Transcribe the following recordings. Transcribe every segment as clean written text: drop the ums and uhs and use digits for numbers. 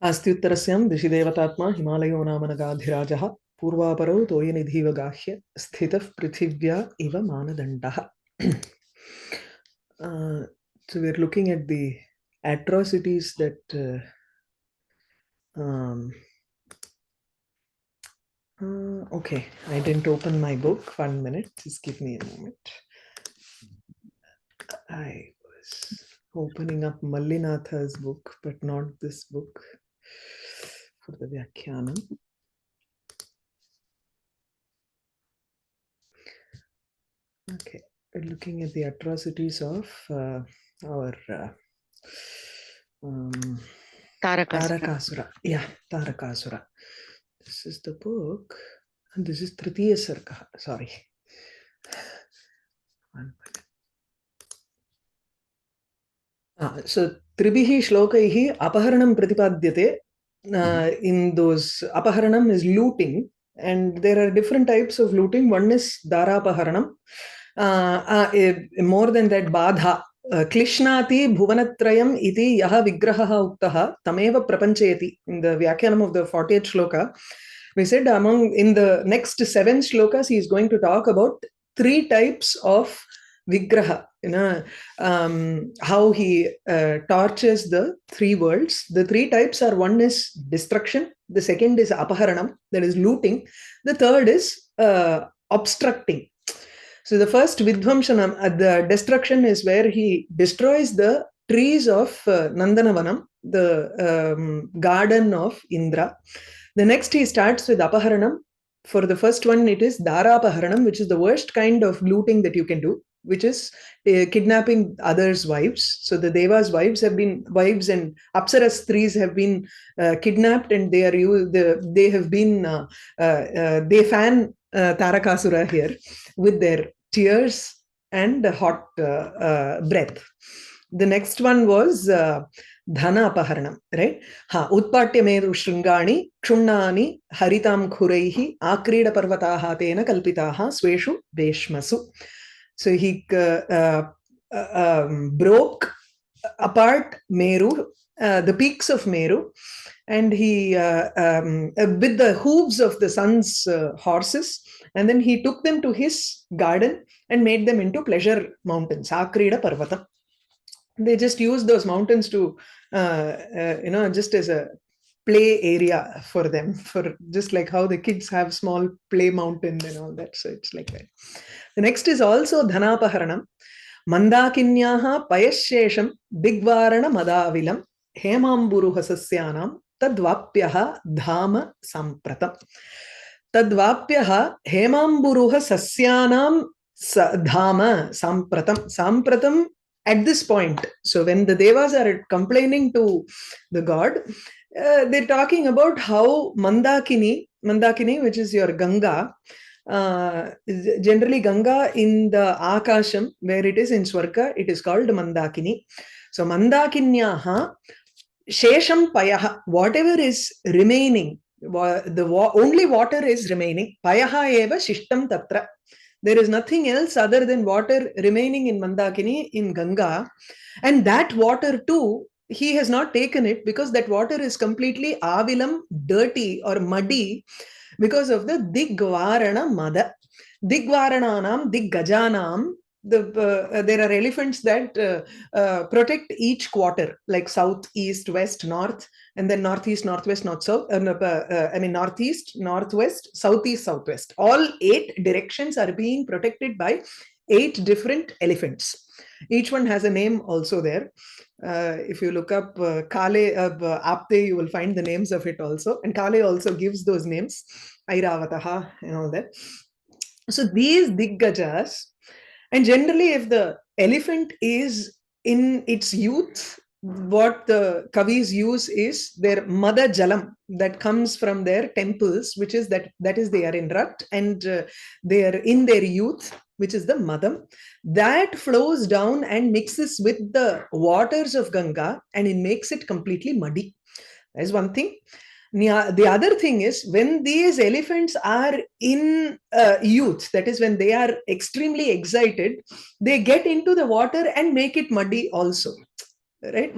आस्त्युत्तरस्यां दिशि देवतात्मा हिमालयो नाम नगाधिराजः पूर्वापरौ तोयनिधिव गाह्य स्थितः पृथिव्या इव मानदण्डः. So we're looking at the atrocities that okay, I didn't open my book. 1 minute, just give me a moment. I was opening up Mallinatha's book, but not this book for the Vyakhyanam. Okay, we're looking at the atrocities of our Tarakasura. Yeah, Tarakasura. This is the book, and this is Tritiya Sarga. Sorry. 1 minute. So, Tribihi Shlokaihi Apaharanam Pratipadyate. In those, Apaharanam is looting, and there are different types of looting. One is Darapaharanam. More than that, Badha. Klishnati Bhuvanatrayam iti yaha vigraha uktaha tameva prapanchayati. In the Vyakhyanam of the 40th shloka, we said in the next 7 shlokas, he is going to talk about 3 types of vigraha. How he tortures the 3 worlds. The 3 types are: one is destruction, the second is apaharanam, that is looting, the third is obstructing. So the first vidvamshanam, the destruction, is where he destroys the trees of Nandanavanam, the garden of Indra. The next he starts with apaharanam. For the first one, it is Darapaharanam, which is the worst kind of looting that you can do, which is kidnapping others' wives. So the Devas' wives and Apsaras Stris have been kidnapped, and they fan Tarakasura here with their tears and hot breath. The next one was Dhana Apaharanam, right? Utpatya meru shrungani kshunnani haritam khuraihi akrida parvataha tena kalpitaha sweshu veshmasu. So he broke apart Meru, the peaks of Meru, and he with the hooves of the sun's horses, and then he took them to his garden and made them into pleasure mountains, Akrida Parvatam. They just used those mountains to just as a play area for them, for just like how the kids have small play mountain and all that. So it's like that. The next is also Dhanapaharanam. Mandakinyaha payashesham digvarana madavilam hemamburuha sasyanam tadvapyaha dhama sampratam. Tadvapyaha hemamburuha sasyanam dhama sampratam. Sampratam at this point. So when the Devas are complaining to the god, they're talking about how Mandakini, which is your Ganga, generally Ganga in the Akasham, where it is in Swarga, it is called Mandakini. So Mandakinyaha Shesham Payaha, whatever is remaining, only water is remaining. Payaha eva Shishtam Tatra. There is nothing else other than water remaining in Mandakini, in Ganga. And that water too, he has not taken it because that water is completely avilam, dirty or muddy, because of the Digvarana Mada. Digvarananam, Diggajanam, there are elephants that protect each quarter, like south, east, west, north, and then northeast, northwest, north, south. Northeast, northwest, southeast, southwest. All 8 directions are being protected by 8 different elephants. Each one has a name also there. If you look up Kale Apte, you will find the names of it also. And Kale also gives those names, Airavataha and all that. So these Diggajas, and generally if the elephant is in its youth, what the Kavis use is their Mada Jalam that comes from their temples, which is that is they are in Rat, and they are in their youth, which is the Madam, that flows down and mixes with the waters of Ganga, and it makes it completely muddy. That is one thing. The other thing is, when these elephants are in youth, that is when they are extremely excited, they get into the water and make it muddy also. right?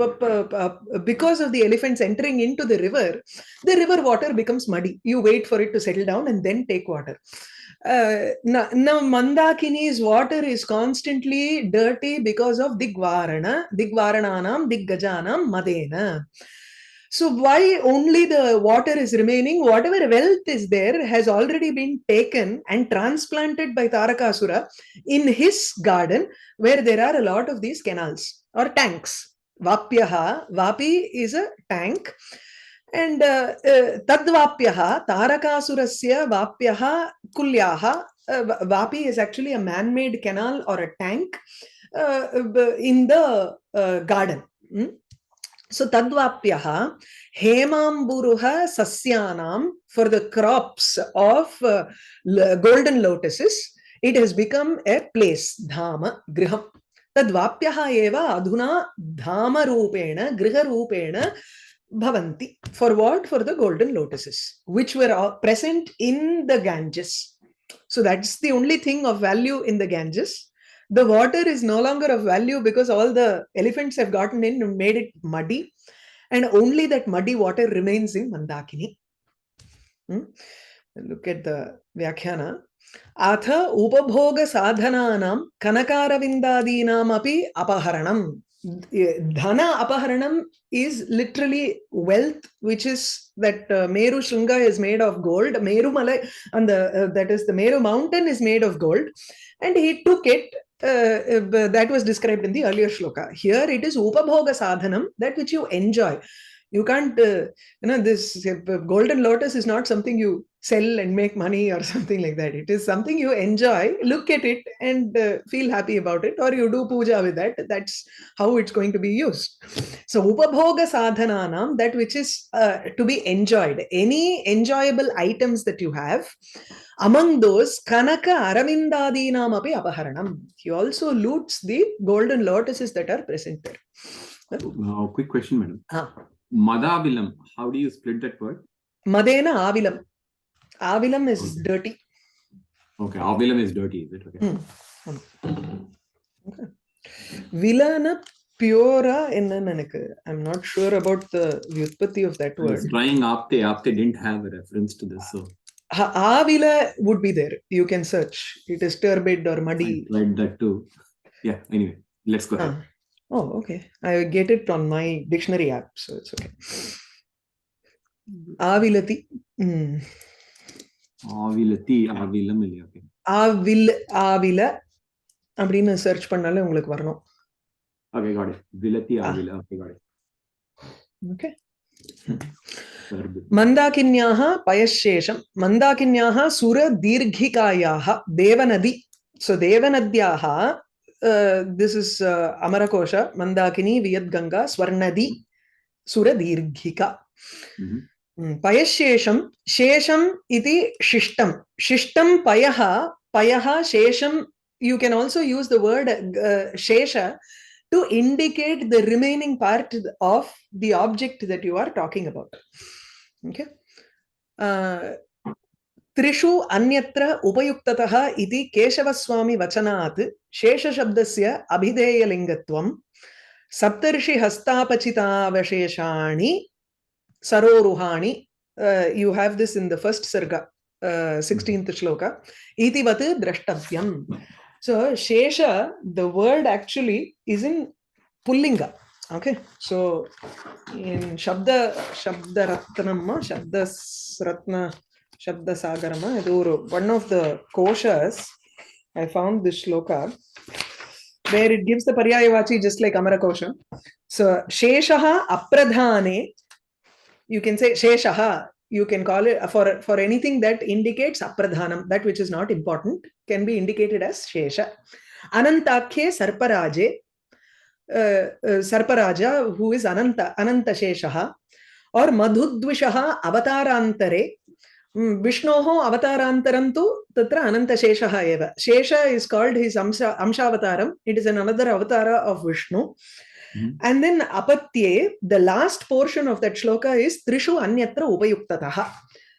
Because of the elephants entering into the river water becomes muddy. You wait for it to settle down and then take water. Now Mandakini's water is constantly dirty because of Digvarananam, Diggajanam, Madena. So why only the water is remaining? Whatever wealth is there has already been taken and transplanted by Tarakasura in his garden, where there are a lot of these canals or tanks. Vapyaha, Vapi is a tank. And Tadvapyaha, Tarakasurasya Vapyaha Kulyaha. Vapi is actually a man-made canal or a tank in the garden. So Tadvapyaha, Hemamburuha Sasyanam, for the crops of golden lotuses, it has become a place, Dhama, Griham. Tadvapyaha eva adhuna Dhama Rupena, Griha Rupena Bhavanti. For what? For the golden lotuses, which were present in the Ganges. So that's the only thing of value in the Ganges. The water is no longer of value because all the elephants have gotten in and made it muddy, and only that muddy water remains in Mandakini. Look at the Vyakhyana. Atha upabhoga sadhananam kanakaravindadinam api apaharanam. Dhana apaharanam is literally wealth, which is that Meru Shringa is made of gold. Meru Malai, and that is the Meru mountain is made of gold, and he took it. That was described in the earlier shloka. Here it is upabhoga sadhanam, that which you enjoy. You can't, this golden lotus is not something you sell and make money or something like that. It is something you enjoy, look at it and feel happy about it, or you do puja with that. That's how it's going to be used. So upabhoga sadhananam, that which is to be enjoyed. Any enjoyable items that you have, among those, Kanaka Aravindadinam api apaharanam. He also loots the golden lotuses that are present there. Quick question, madam. Madavilam, how do you split that word? Madena avilam. Avilam is dirty. Okay, avilam is dirty, is it? Okay. Okay. Vilana pura enna nanakku. I'm not sure about the vyutpatti of that word. I was trying Apte didn't have a reference to this, so. Avila would be there. You can search. It is turbid or muddy. I tried that too. Yeah, anyway, let's go ahead. Oh, okay. I get it on my dictionary app, so it's okay. Avilati. Avilati, avilam இல்லையா? Okay. Avila அப்படின்னு search பண்ணாலே உங்களுக்கு வரணும். Okay, got it. Vilati, avila. Okay, got it. Okay. Mandakinyaha payashesham. Mandakinyaha sura dirghikayaha devanadi. So devanadyaha, this is Amarakosha, Mandakini, Viyadganga, Swarnadi, sura dirghika. Payashesham, shesham iti shishtam. Shishtam payaha, shesham. You can also use the word shesha to indicate the remaining part of the object that you are talking about. Okay. Trishu anyatra upayuktataha iti Keshavaswami vachanat shesha shabdasya abhideya lingatvam saptarshi hastapachita vasheshani saroruhani. You have this in the first Sarga, 16th shloka. Iti vat drashtavyam. So, Shesha, the word actually is in Pullinga. Okay. So, in Shabda Ratnama, Shabda Sagarama, one of the koshas, I found this shloka, where it gives the Paryayavachi just like Amarakosha. So, Sheshaha Apradhane, you can say Sheshaha. You can call it for anything that indicates apradhanam, that which is not important, can be indicated as Shesha. Anantakhe Sarparaje, Sarparaja, who is Ananta Sheshaha, or Madhudvishaha Avatarantare. Vishnoho Avatarantarantu Tatra Ananta Sheshaha eva. Shesha is called his Amshavataram. It is another avatara of Vishnu. And then apatye, the last portion of that shloka is Trishu Anyatra Upayuktataha.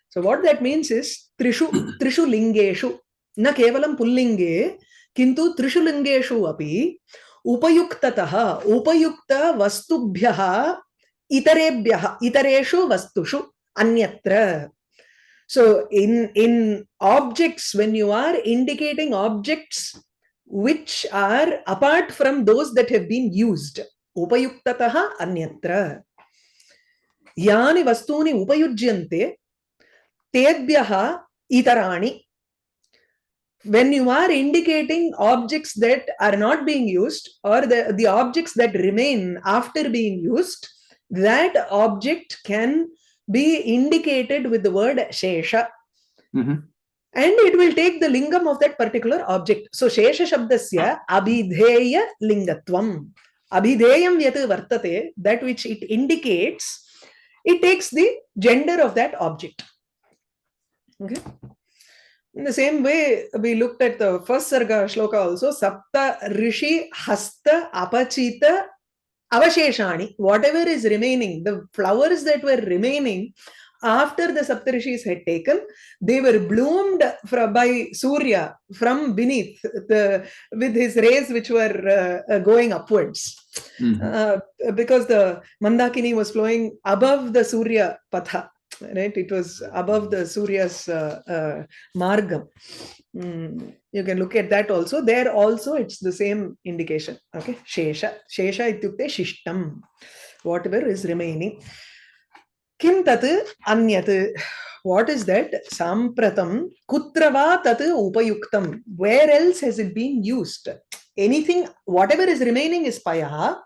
So what that means is Trishu Lingeshu. Na kevalam Pullinge, kintu Trishu Lingeshu api upayuktataha, upayukta vastubhyaha, itarebhyaha, itareshu vastushu, anyatra. So in objects, when you are indicating objects which are apart from those that have been used, upayuktataha anyatra. Yani vastuni upayujyante tebhyaha itarani. When you are indicating objects that are not being used, or the objects that remain after being used, that object can be indicated with the word shesha. And it will take the lingam of that particular object. So shesha shabdasya abhidheya lingatvam. Abhidheyam yat vartate, that which it indicates, it takes the gender of that object. Okay. In the same way, we looked at the first Sarga shloka also. Sapta rishi hasta apachita avasheshani. Whatever is remaining, the flowers that were remaining after the Saptarishis had taken, they were bloomed by Surya from beneath, with his rays which were going upwards. Because the Mandakini was flowing above the Surya Patha. Right, it was above the Surya's margam. You can look at that also. There also it's the same indication. Okay, shesha ityukte shishtam, whatever is remaining. Kim tat anyat, what is that? Sampratam kutra va tat upayuktam, where else has it been used? Anything, whatever is remaining is payaha,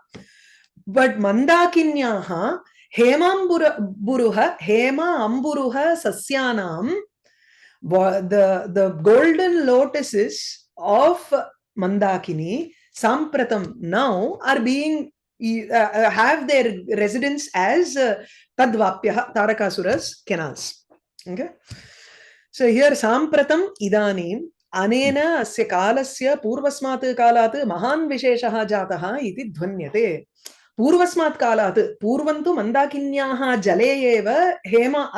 but mandakinyaha Hema amburuha sasyanam, the golden lotuses of Mandakini, Sampratam, now are being, have their residence as Tadvapyaha, Tarakasura's canals. Okay. So here Sampratam idanim, anena asya kalasya purvasmat kalat mahan visheshaha jataha iti dhvanyate. Purvasmat kalat, purvantu mandakinyaha jale eva hema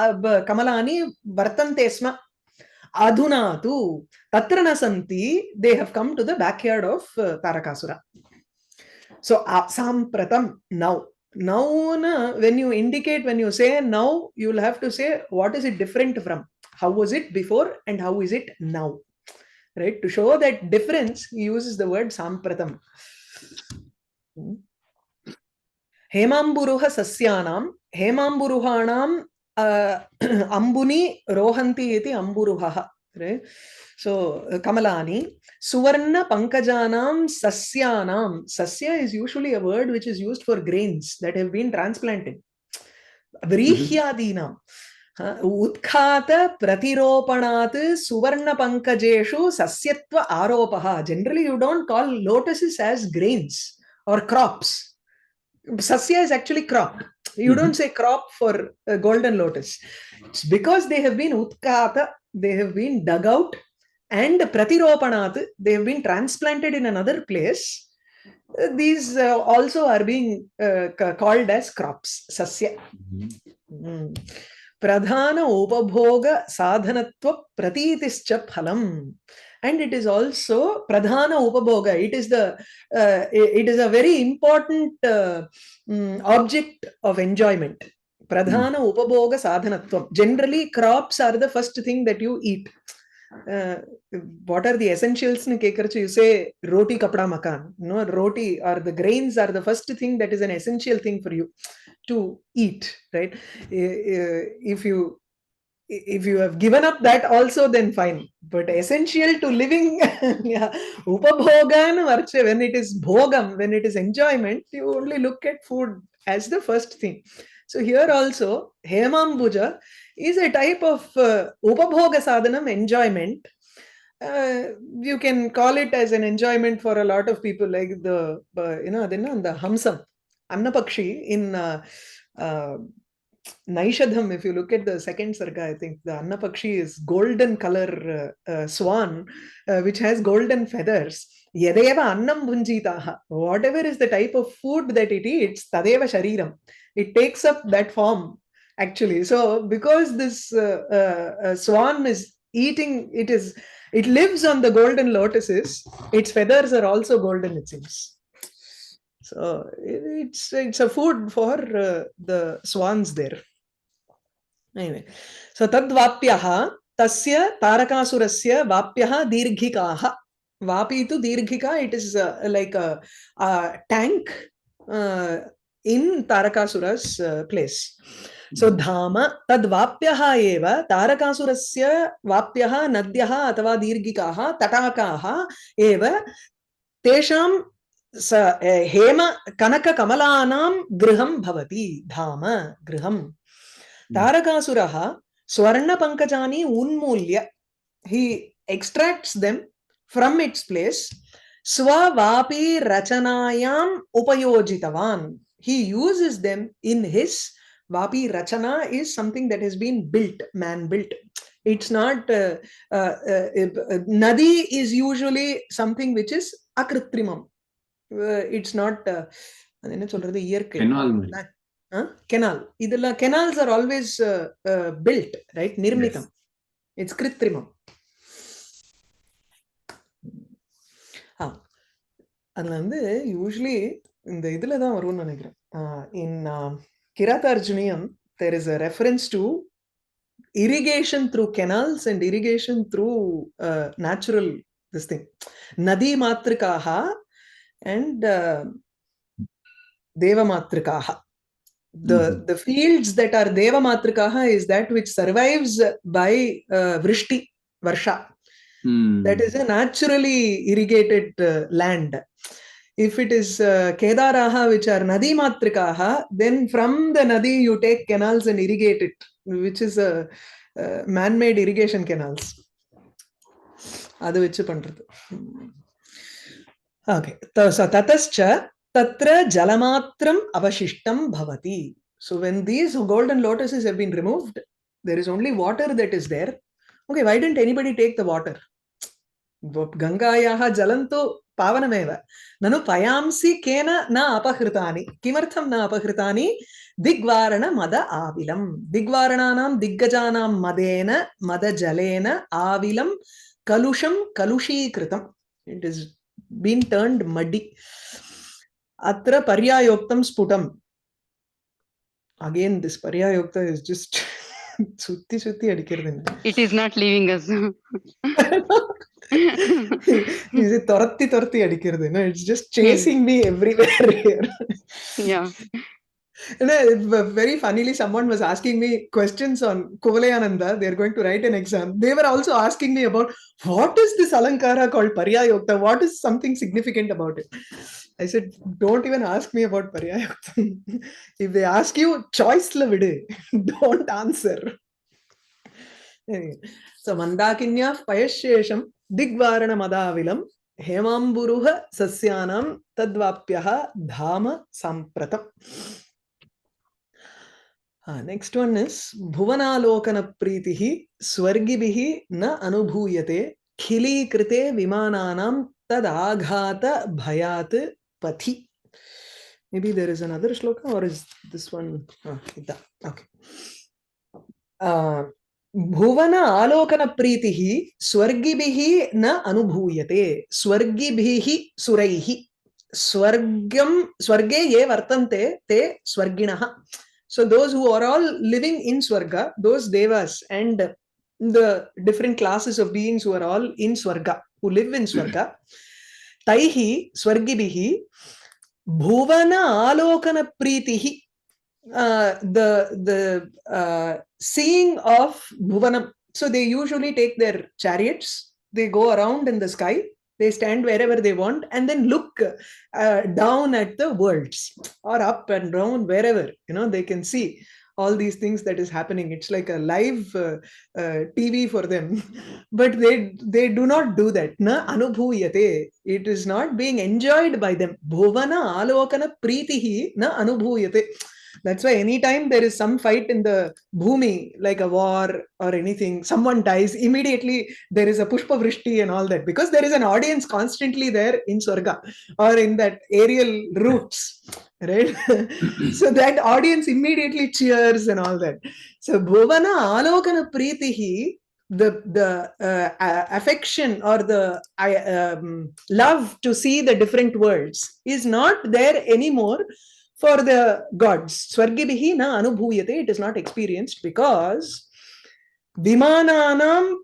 kamalani vartante sma. Adhuna tu tatra nasanti, they have come to the backyard of Tarakasura. So sampratam, now. Now, when you indicate, when you say now, you will have to say what is it different from? How was it before and how is it now? Right? To show that difference, he uses the word sampratam. Hemamburuha sasyanam, hemamburuhanam ambuni rohanti iti amburuhaha. Right? So, kamalani, suvarna pankajanam sasyanam. Sasya is usually a word which is used for grains that have been transplanted. Vrihyadinam. Utkhata pratiropanat suvarna pankajeshu sasyatva aropaha. Generally, you don't call lotuses as grains or crops. Sasya is actually crop. You don't say crop for a golden lotus. It's because they have been utkata, they have been dug out, and pratiropanat, they have been transplanted in another place. These also are being called as crops, sasya. Pradhana upabhoga sadhanatva pratitischa phalam. And it is also pradhana upabhoga. It is a very important object of enjoyment. Pradhana upabhoga sadhanatvam. Generally, crops are the first thing that you eat. What are the essentials? You say roti kapda makan. No, roti or the grains are the first thing that is an essential thing for you to eat. Right? If you have given up that also, then fine. But essential to living, upabhogan, when it is bhogam, when it is enjoyment, you only look at food as the first thing. So here also, hemambuja is a type of upabhoga sadhanam, enjoyment. You can call it as an enjoyment for a lot of people, like the hamsam, annapakshi in Naishadham. If you look at the second Sarga, I think the Annapakshi is golden color swan, which has golden feathers. Yadeva annam bhunjitaha. Whatever is the type of food that it eats, tadeva shariram. It takes up that form, actually. So, because this swan is eating, it lives on the golden lotuses, its feathers are also golden, it seems. So it's a food for the swans there. Anyway, so tadvapyaha tasya tarakasurasya vapyaha dirghikaha. Vapi tu dirghika, it is like a tank in Tarakasura's place. So dhama tadvapyaha eva Tarakasurasya vapyaha nadyaha atava dirghikaha tatakaha eva tesham hema kanaka kamalanam griham bhavati dhama griham. Tarakasuraha swarna pankajani unmulya. He extracts them from its place. Swavapi rachanayam upayojitavan. He uses them in his vapi. Rachana is something that has been built, man built. It's not nadi is usually something which is akritrimam. It's not canal. Canals are always built, right? Nirmitam. Yes. It's kritrimam. Usually in the in Kiratarjuniyam, there is a reference to irrigation through canals and irrigation through natural this thing. Nadi matrikaha and Deva matrikaha. The fields that are Deva matrikaha is that which survives by vrishti, varsha. That is a naturally irrigated land. If it is Kedaraha, which are Nadi Matrikaha, then from the Nadi you take canals and irrigate it, which is a man-made irrigation canals. Adu vichu pandrathu. Okay. So tatascha tatra jalamatram avashishtam bhavati. So when these golden lotuses have been removed, there is only water that is there. Okay, why didn't anybody take the water? Gangayaha jalanto pavanameva. Nanu payamsi kena na apahritani. Kimartham na apahritani? Digvarana mada avilam. Digvarananam diggajanam madena mada jalena avilam kalusham kalushikritam. It is been turned muddy. Atra paryayoktam sputam. Again, this paryayokta is just sutti adikirudhu. It is not leaving us. It's just chasing me everywhere here. Yeah. Very funnily, someone was asking me questions on Kuvalayananda. They're going to write an exam. They were also asking me about what is this alankara called Paryayokta? What is something significant about it? I said, don't even ask me about Paryayokta. If they ask you, choice la vide. Don't answer. Anyway, so Mandakinya Payashesham Digvarana Madavilam Hemamburuha Sasyanam Tadvapyaha Dhama Sampratam. Next one is Bhuvanalokana Pritihi Swargibihi na Anubhuyate Khili Krite Vimananam Tadaghata Bhayat Pathi. Maybe there is another shloka, or is this one? Okay. Bhuvana alokana pritihi swargibihi na anubhuyate. Swargibihi suraihi. Swarge ye vartante te swarginaha. So those who are all living in Swarga, those devas and the different classes of beings who are all in Swarga, who live in Swarga, taihi swargibihi bhuvana alokana pritihi. The seeing of Bhuvanam. So they usually take their chariots, they go around in the sky, they stand wherever they want, and then look down at the worlds, or up and down, wherever, they can see all these things that is happening. It's like a live TV for them. But they do not do that. Na anubhuyate. It is not being enjoyed by them. Bhuvana alokana pritihi na anubhuyate. That's why anytime there is some fight in the bhumi, like a war or anything, someone dies, immediately there is a pushpa vrishti and all that, because there is an audience constantly there in Swarga or in that aerial routes, right? So that audience immediately cheers and all that. So bhuvana alokana pritihi affection or the love to see the different worlds is not there anymore for the gods. Swargibhihi na anubhuyate, it is not experienced because vimananam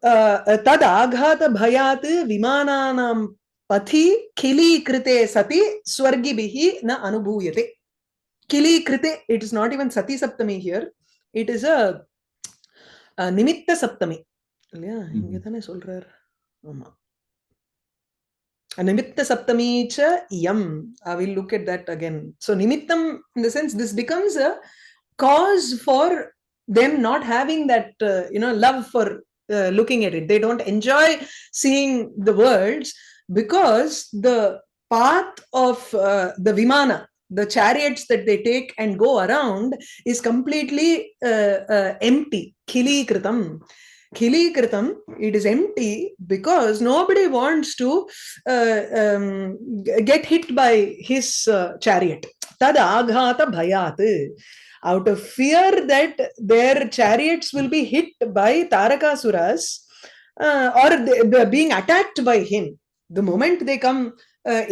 tad aghata bhayat vimananam pathi khili krite sati swargibhihi na anubhuyate. Khili krite, it is not even sati saptami here, it is a nimitta saptami. இல்லையா இங்க தானே சொல்றார். ஆமா, nimitta saptami cha yam. I will look at that again. So nimittam, in the sense, this becomes a cause for them not having that love for looking at it. They don't enjoy seeing the worlds because the path of the vimana, the chariots that they take and go around, is completely empty. Khili kritam. Khili kritam, it is empty because nobody wants to get hit by his chariot. Tad aghata bhayat. Out of fear that their chariots will be hit by Tarakasuras or being attacked by him. The moment they come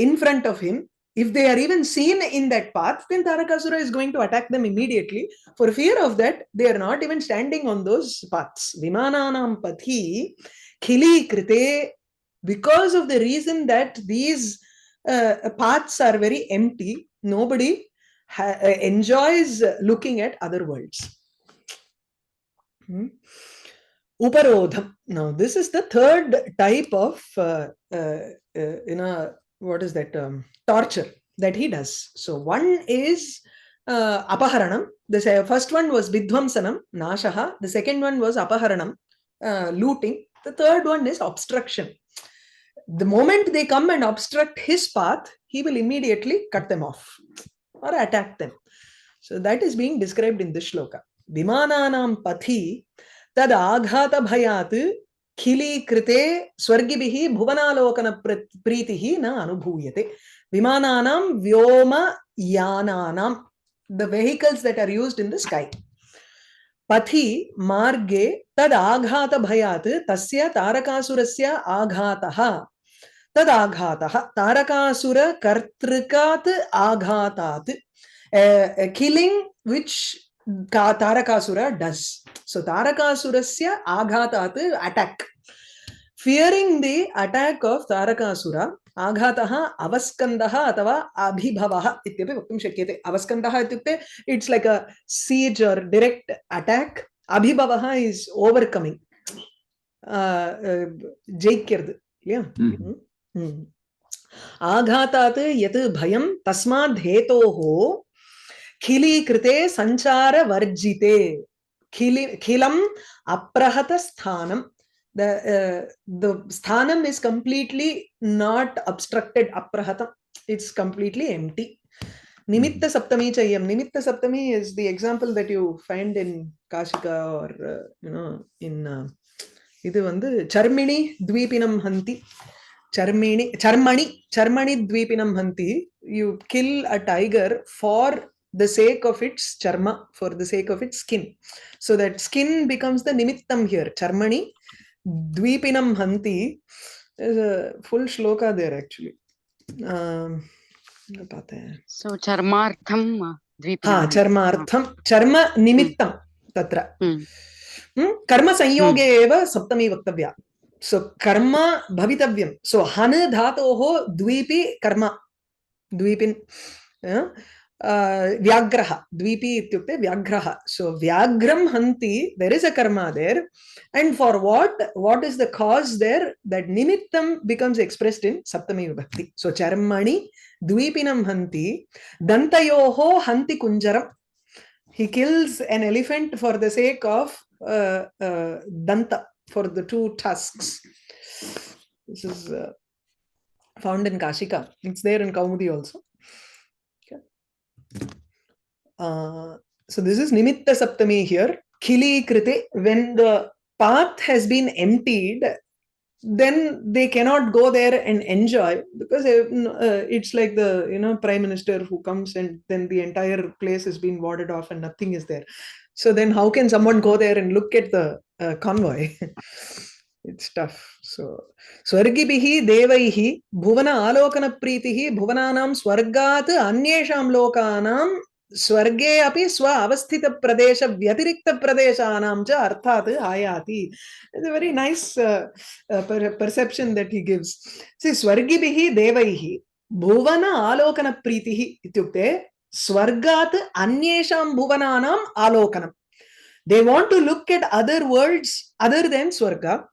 in front of him, if they are even seen in that path, then Tarakasura is going to attack them immediately. For fear of that, they are not even standing on those paths. Vimananam pathi khili krite, because of the reason that these paths are very empty, nobody enjoys looking at other worlds. Uparodham. Now, this is the third type of what is that torture that he does. So one is apaharanam. The first one was vidvamsanam, nashaha. The second one was apaharanam, looting. The third one is obstruction. The moment they come and obstruct his path, he will immediately cut them off or attack them. So that is being described in this shloka. Vimananam pathi tad aghata bhayat khili krite swargibhihi bhuvanalokana pritihi na anubhuyate. Vimananam vyoma yananam, the vehicles that are used in the sky. Pathi marge tad aghata bhayat tasya tarakasurasya aghataha. Tad aghataha tarakasura kartrikat aghatat. A killing which Tarakasura does. So Tarakasurasya aghatat, attack. Fearing the attack of Tarakasura, aghataha avaskandaha atava abhibhavaha ityapi vaktum shakyate. Avaskandaha ityukte, it's like a siege or direct attack. Abhibhavaha is overcoming. Jaikyardu. Yeah. Aghatat yat bhayam tasmad hetoho khili krite sanchara varjite. Khilam aprahata sthanam. The sthanam is completely not obstructed. Aprahata, it's completely empty. Nimitta saptami chayam. Nimitta saptami is the example that you find in Kashika or in idu vandu charmini dvipinam hanti. Charmani dvipinam hanti. You kill a tiger for the sake of its charma, for the sake of its skin. So that skin becomes the nimittam here. Charmani dvipinam hanti. There's a full shloka there actually. So charmartham dvipinam. Charmartham. Charma nimittam tatra. Karma sanyoge eva saptami vaktavya. So karma bhavitavyam. So han dhatoho dvipi karma. Dvipin. Vyagraha. Dvipi ityukte vyagraha. So vyagram hanti, there is a karma there. And for what? What is the cause there? That nimittam becomes expressed in saptami vibhakti. So charmani dvipinam hanti dantayoho hanti kunjaram. He kills an elephant for the sake of danta, for the two tusks. This is found in Kashika. It's there in Kaumudi also. Okay. So this is nimitta saptami here. Khili krite, when the path has been emptied, then they cannot go there and enjoy, because it's like the prime minister who comes and then the entire place has been warded off and nothing is there. So then how can someone go there and look at the convoy? It's tough. So Swargibihi devaihi bhuvana alokana pritihi bhuvananam swargat anyesham lokanam swarge api swa avasthita pradesha vyatirikta pradeshanam cha arthat ayati. It's a very nice perception that he gives. See, Swargibihi devaihi bhuvana alokana pritihi ityukte swargat anyesham bhuvananam alokanam. They want to look at other worlds other than Swarga,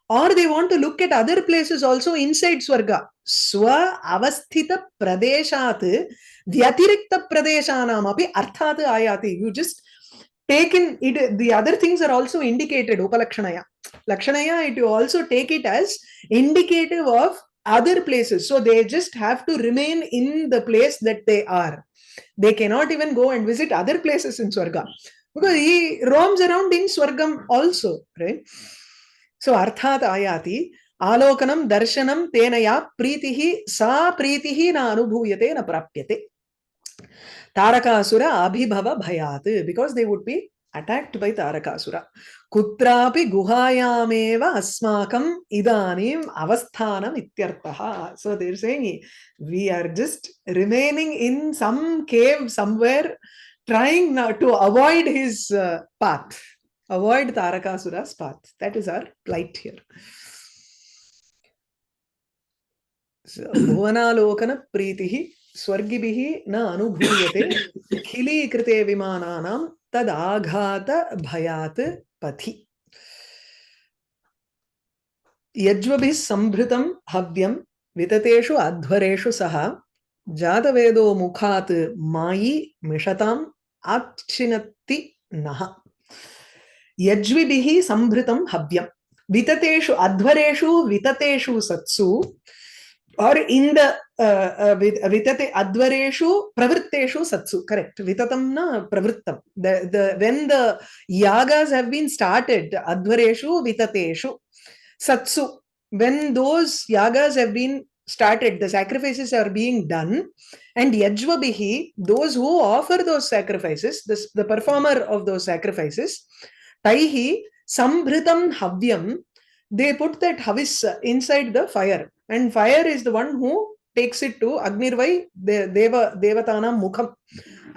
or they want to look at other places also inside Swarga. Swa avasthita pradeshat vyatirikta pradeshanam api arthat ayati. You just take in it, the other things are also indicated, upalakshanaya. Lakshanaya, you also take it as indicative of other places. So they just have to remain in the place that they are. They cannot even go and visit other places in Swarga, because he roams around in Swargam also, right? So arthat ayati alokanam darshanam tenaya pritihi sa pritihi na anubhuyate na prapyate. Tarakasura abhibhava bhayat, because they would be attacked by Tarakasura. Kutrapi guhayameva asmakam idanim avasthanam ityartaha. So they're saying we are just remaining in some cave somewhere, trying now to avoid his path. Avoid Tarakasura's path. That is our plight here. So, Bhuvanalokana pritihi swargibihi na anubhuyate khili krite vimananam tad aghata bhayat pathi. Yajvabhis sambhritam havyam vitateshu adhvareshu saha jatavedo mukhat mayi mishatam atchinatti naha. Yajvibihi sambhritam havyam vitateshu adhvareshu vitateshu satsu, or in the vitate adhvareshu pravritteshu satsu. Correct. Vitatam na pravrittam. When the yagas have been started, adhvareshu vitateshu satsu, when those yagas have been started, the sacrifices are being done, and yajvabihi, those who offer those sacrifices, the performer of those sacrifices, taihi sambhritam havyam, they put that havis inside the fire, and fire is the one who takes it to Agnirvai devatanam mukham.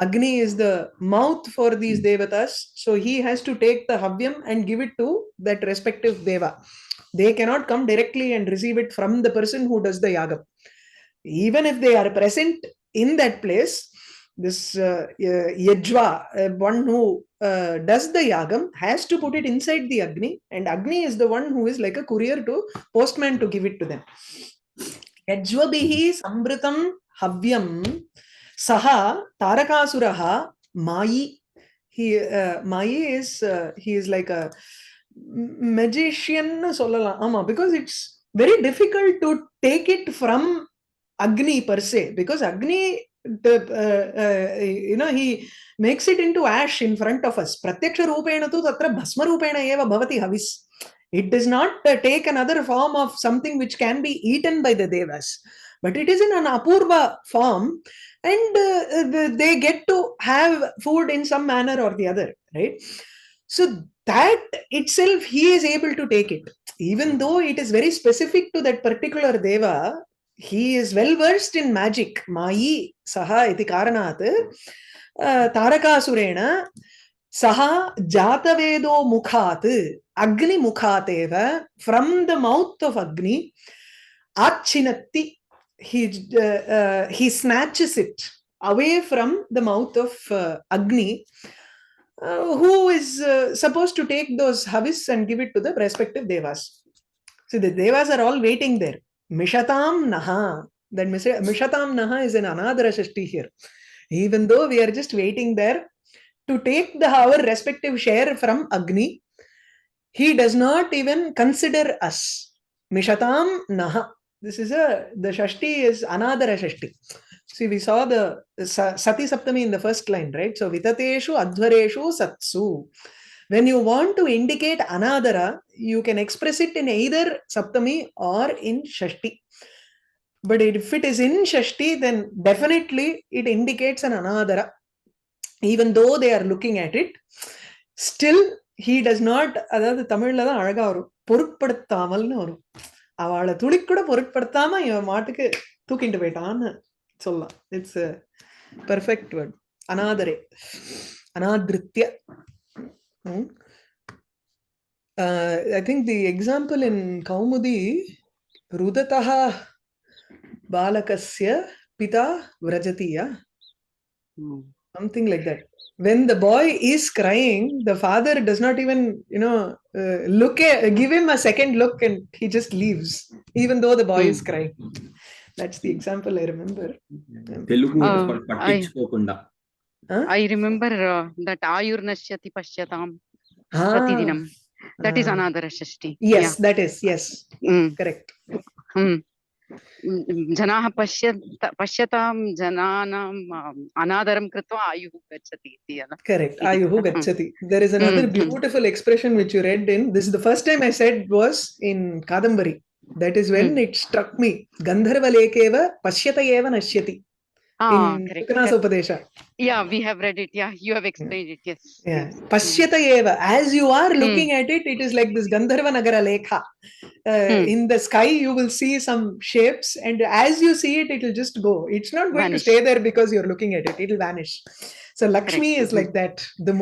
Agni is the mouth for these devatas, so he has to take the havyam and give it to that respective deva. They cannot come directly and receive it from the person who does the yaga. Even if they are present in that place, this yajva, one who does the yagam, has to put it inside the Agni, and Agni is the one who is like a courier to postman to give it to them. Yajvabihi sambritam havyam saha tarakasuraha mayi. Mayi is he is like a magician sollala, because it's very difficult to take it from Agni per se, because Agni he makes it into ash in front of us. Pratyaksha rupena tu tatra bhasma rupena eva bhavati havis. It does not take another form of something which can be eaten by the devas, but it is in an apurva form, and they get to have food in some manner or the other, right? So that itself, he is able to take it, even though it is very specific to that particular deva. He is well versed in magic. Mayi saha iti karanat Tarakasurena saha jatavedo mukhat Agni mukhateva, from the mouth of Agni, achinatti, he snatches it away from the mouth of Agni, who is supposed to take those havis and give it to the respective devas. So the devas are all waiting there. Mishatam naha. That Mishatam naha is an anadara shashti here. Even though we are just waiting there to take our respective share from Agni, he does not even consider us. Mishatam naha. This is the shashti is anadara shashti. See, we saw the Sati Saptami in the first line, right? So, vitateshu adhvareshu satsu. When you want to indicate anadara, you can express it in either Saptami or in Shashti. But if it is in Shashti, then definitely it indicates an Anadara. Even though they are looking at it, still he does not, அதாவது தமிழ்ல தான் அழகா வரும், பொருட்படுத்தாமல்னு வரும். அவளை துளி கூட பொருட்படுத்தாம இவன் மாட்டுக்கு தூக்கிட்டு போயிட்டான்னு சொல்லலாம். It's perfect word. அனாதரே, அனாதிருத்திய. I think the example in Kaumudi, Rudataha Balakasya Pita Vrajatiya, something like that. When the boy is crying, the father does not even, give him a second look, and he just leaves, even though the boy is crying. That's the example I remember. Telugu is called Pattichukokunda. I remember that Ayur Nashyati Pashyatam Pratidinam. That is Anadara Shashti. Yes, that is, yes. Correct. Janaha Pashyatam Jananam Anadaram Kritva Ayuhu Gachati. Correct. Ayuhu Gachati. There is another beautiful expression which you read in. This is the first time I said was in Kadambari. That is when it struck me. Gandharvalekeva Pashyata eva Nashyati. In Kumarasambhava. Yeah, we have read it. Yeah, you have explained it. Yes. Yeah. Pashyata eva. As you are looking at it, it is like this Gandharva Nagara Lekha. In the sky, you will see some shapes, and as you see it, it will just go. It's not going to stay there because you're looking at it. It will vanish. So Lakshmi is like that. The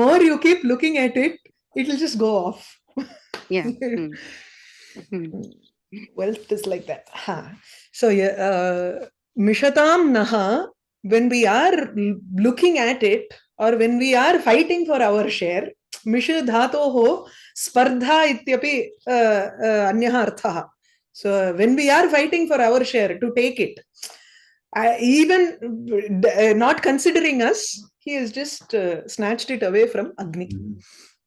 more you keep looking at it, it will just go off. Yeah. Wealth is like that. So Mishatam Naha, when we are looking at it, or when we are fighting for our share, Misha Dhatoho Spardha Ityapi Anyaha Arthaha. So when we are fighting for our share to take it, even not considering us, he has just snatched it away from Agni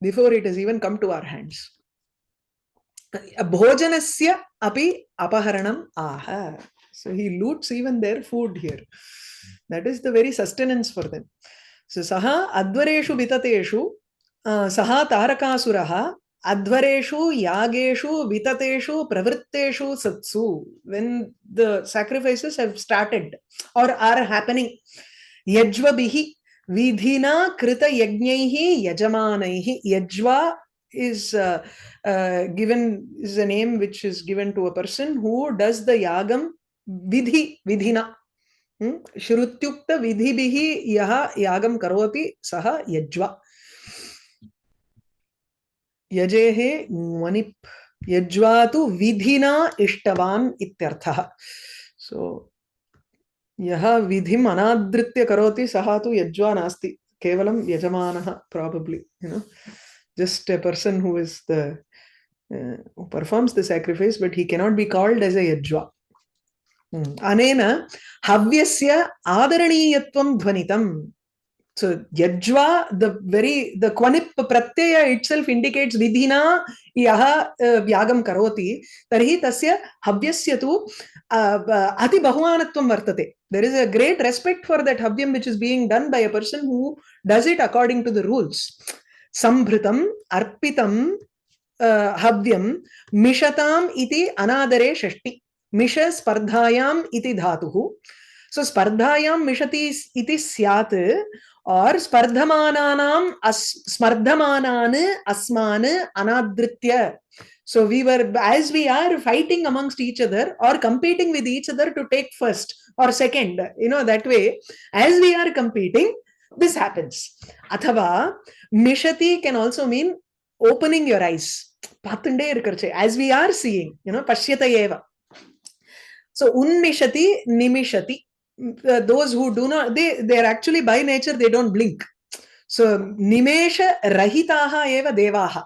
before it has even come to our hands. Bhojanasya api apaharanam aha. So he loots even their food here. That is the very sustenance for them. So saha advareshu vitateshu saha tarakasuraha advareshu yageshu vitateshu pravritteshu satsu. When the sacrifices have started or are happening, yajvabihi vidhina krita yagnaihi yajamanaihi. Yajva is given, is a name which is given to a person who does the yagam vidhina. Shrutyukta vidhibihi yaha yagam karoti saha yajva. Yajehe manip. Yajvatu vidhina ishtavan ityartha. So yaha vidhim anadritya karoti saha tu yajva nasti. Kevalam yajamanaha, probably, just a person who is who performs the sacrifice, but he cannot be called as a yajva. Anena havyasya adaraniyatvam dhvanitam. So yajva, the kwanip pratyaya itself indicates vidhina yaha vyagam karoti. Tarhi tasya havyasya tu ati bahumanatvam vartate. There is a great respect for that havyam which is being done by a person who does it according to the rules. Sambhritam arpitam havyam mishatam iti anadare shashti. Misha spardhayam iti dhatuhu. So spardhayam mishati iti syat, or spardhamananam smardhamanane asmane anadritya. So as we are fighting amongst each other or competing with each other to take first or second, that way, as we are competing, this happens. Athava mishati can also mean opening your eyes. As we are seeing, pashyata eva. So unmishati nimishati. Those who do not, they are actually by nature, they don't blink. So nimesha rahitaha eva devaha.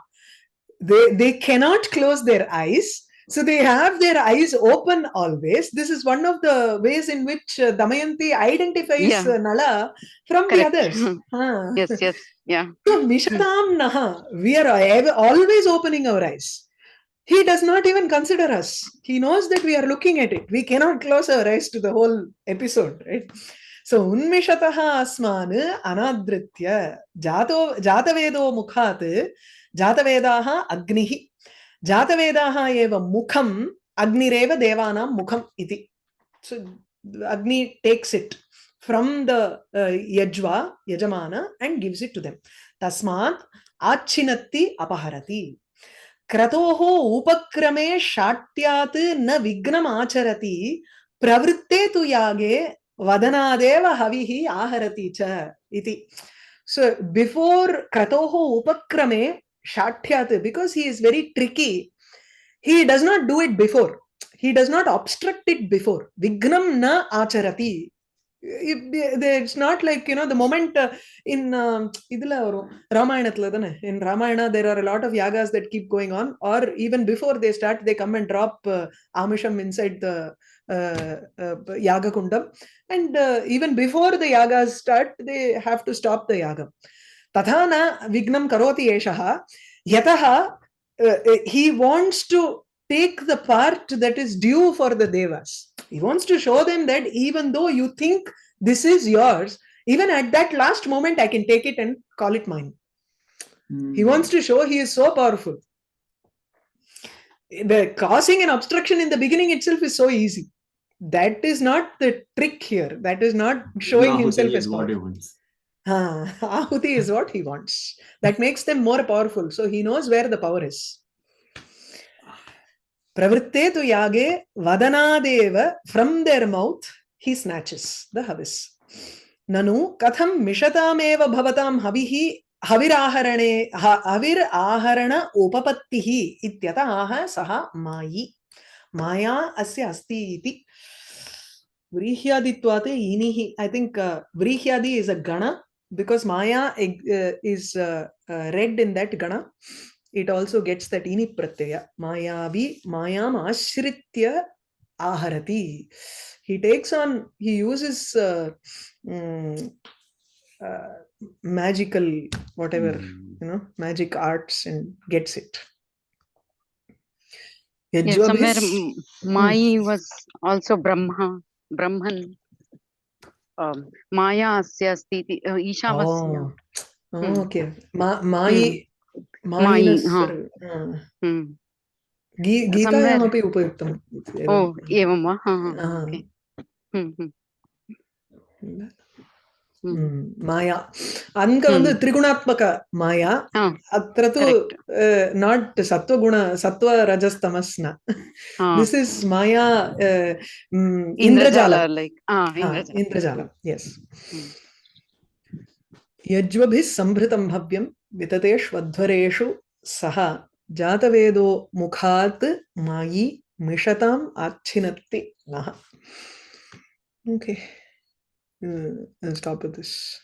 They cannot close their eyes. So they have their eyes open always. This is one of the ways in which Damayanti identifies Nala from the others. Yes. Yeah. So Mishatam Naha, we are always opening our eyes. He does not even consider us. He knows that we are looking at it. We cannot close our eyes to the whole episode, right? So unmishataha asman anadritya jatavedo mukhat jatavedaha agnihi jatavedaha eva mukham agnireva devanam mukham iti. So Agni takes it from the Yajamana and gives it to them. Tasmat achinatti apaharati. Kratoho upakrame shatyat na vignam acharati pravritte tu yage vadanadeva havihi aharati cha iti. So before kratoho upakrame shatyat, because he is very tricky, he does not do it before. He does not obstruct it before. Vignam na acharati. It's not like, the moment in Ramayanathla, in Ramayana there are a lot of yagas that keep going on, or even before they start they come and drop amisham inside the yaga kundam, and even before the yagas start they have to stop the yaga. Tatha na vignam karoti eshaha yataha. He wants to take the part that is due for the devas. He wants to show them that even though you think this is yours, even at that last moment I can take it and call it mine. He wants to show he is so powerful. The causing an obstruction in the beginning itself is so easy. That is not the trick here. That is not showing himself as powerful. Ahuti is what he wants. That makes them more powerful. So he knows where the power is. Pravritte tu yage vadanadeva, from their mouth he snatches the havis. Nanu katham mishatameva bhavatam havihi haviraharane havir aharana upapattihi ityataha saha mayi. Maya asya asti iti. Vrihyaditwate inihi. I think Vrihyadi is a gana, because Maya is read in that gana. It also gets that ini pratyaya. Mayavi mayam ashritya aharati. He takes on, he uses magical whatever, magic arts and gets it. Yes, somewhere Mai was also Brahman. Maya asya asti Ishavasya. Okay. Mai गीतायाम् अपि उपयुक्तम्. एवं वा? माया अंक வந்து त्रिगुणात्मक माया. अत्र तु not सत्वगुण सत्व रजस् तमस् न. This is maya इंद्रजाल, like इंद्रजाल. Yes. यज्वभिः संभृतं भव्यं विततेष्वध्वरेषु सह जातवेदो मुखात् मायी मिषताम् आच्छिनत्ति नः. Okay, I'll stop with this.